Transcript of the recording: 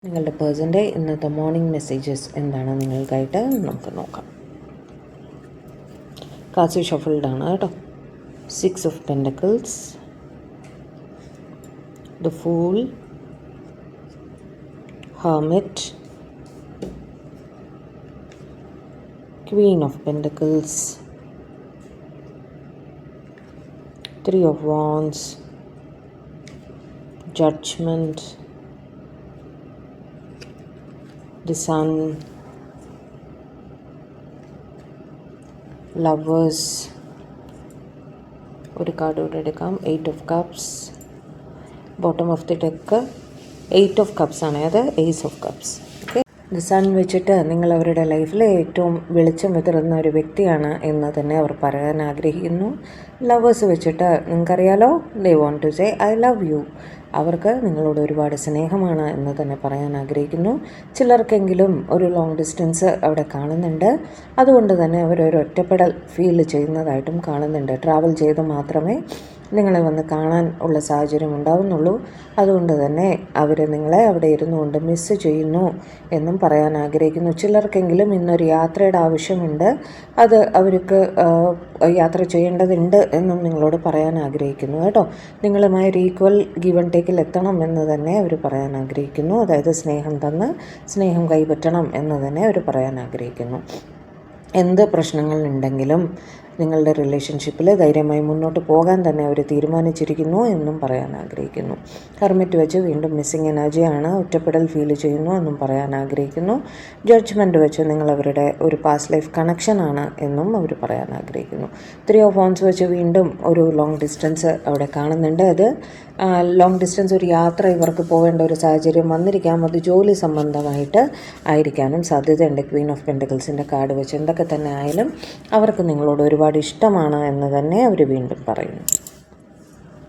നിങ്ങളുടെ പേഴ്സൻ്റെ ഇന്നത്തെ മോർണിംഗ് മെസ്സേജസ് എന്താണ് നിങ്ങൾക്കായിട്ട് നമുക്ക് നോക്കാം. കാർഡ്സ് ഷഫിൾഡ് ആണ് കേട്ടോ. 6 of Pentacles, the Fool, Hermit, Queen of Pentacles, 3 of Wands, Judgment, the Sun, Lovers. ഒരു കാർഡ് കൂടെ എടുക്കാം. 8 of Cups, bottom of the deck 8 of Cups ആണ് അത്. Ace of Cups. Okay, the sun വെച്ചിട്ട് നിങ്ങൾ അവരുടെ ലൈഫിൽ ഏറ്റവും വെളിച്ചം വിതറുന്ന ഒരു വ്യക്തിയാണ് എന്ന് തന്നെ അവർ പറയാൻ ആഗ്രഹിക്കുന്നു. ലവേഴ്സ് വെച്ചിട്ട് നിങ്ങൾക്കറിയാലോ, they want to say I love you. അവർക്ക് നിങ്ങളോട് ഒരുപാട് സ്നേഹമാണ് എന്ന് തന്നെ പറയാൻ ആഗ്രഹിക്കുന്നു. ചിലർക്കെങ്കിലും ഒരു ലോങ് ഡിസ്റ്റൻസ് അവിടെ കാണുന്നുണ്ട്. അതുകൊണ്ട് തന്നെ അവരൊരു ഒറ്റപ്പെടൽ ഫീൽ ചെയ്യുന്നതായിട്ടും കാണുന്നുണ്ട്. ട്രാവൽ ചെയ്ത് മാത്രമേ നിങ്ങളെ വന്ന് കാണാൻ ഉള്ള സാഹചര്യം ഉണ്ടാവുന്നുള്ളൂ. അതുകൊണ്ട് തന്നെ അവർ നിങ്ങളെ അവിടെ ഇരുന്നു കൊണ്ട് മിസ്സ് ചെയ്യുന്നു എന്നും പറയാൻ ആഗ്രഹിക്കുന്നു. ചിലർക്കെങ്കിലും ഇന്നൊരു യാത്രയുടെ ആവശ്യമുണ്ട്, അത് അവർക്ക് യാത്ര ചെയ്യേണ്ടതുണ്ട് എന്നും നിങ്ങളോട് പറയാൻ ആഗ്രഹിക്കുന്നു കേട്ടോ. നിങ്ങളുമായി ഒരു ഈക്വൽ ഗിവ് ആൻഡ് ടേക്കിൽ എത്തണം എന്ന് തന്നെ അവർ പറയാൻ ആഗ്രഹിക്കുന്നു. അതായത് സ്നേഹം തന്ന് സ്നേഹം കൈപ്പറ്റണം എന്ന് തന്നെ അവർ പറയാൻ ആഗ്രഹിക്കുന്നു. എന്ത് പ്രശ്നങ്ങളുണ്ടെങ്കിലും നിങ്ങളുടെ റിലേഷൻഷിപ്പിൽ ധൈര്യമായി മുന്നോട്ട് പോകാൻ തന്നെ അവർ തീരുമാനിച്ചിരിക്കുന്നു എന്നും പറയാൻ ആഗ്രഹിക്കുന്നു. ഹെർമിറ്റ് വെച്ച് വീണ്ടും മിസ്സിങ് എനർജിയാണ്, ഒറ്റപ്പെടൽ ഫീൽ ചെയ്യുന്നു എന്നും പറയാൻ ആഗ്രഹിക്കുന്നു. ജഡ്ജ്മെൻറ്റ് വെച്ച് നിങ്ങൾ അവരുടെ ഒരു പാസ്റ്റ് ലൈഫ് കണക്ഷനാണ് എന്നും അവർ പറയാൻ ആഗ്രഹിക്കുന്നു. 3 of Wands വെച്ച് വീണ്ടും ഒരു ലോങ് ഡിസ്റ്റൻസ് അവിടെ കാണുന്നുണ്ട്. അത് ലോങ് ഡിസ്റ്റൻസ് ഒരു യാത്ര ഇവർക്ക് പോകേണ്ട ഒരു സാഹചര്യം വന്നിരിക്കാം. അത് ജോലി സംബന്ധമായിട്ട് ആയിരിക്കാനും സാധ്യതയുണ്ട്. ക്വീൻ ഓഫ് പെൻറ്റക്കിൾസിൻ്റെ കാർഡ് വെച്ച് എന്തൊക്കെ തന്നെ ആയാലും അവർക്ക് നിങ്ങളോട് ഒരുപാട് ഇഷ്ടമാണ് എന്ന് തന്നെ അവർ വീണ്ടും പറയുന്നു.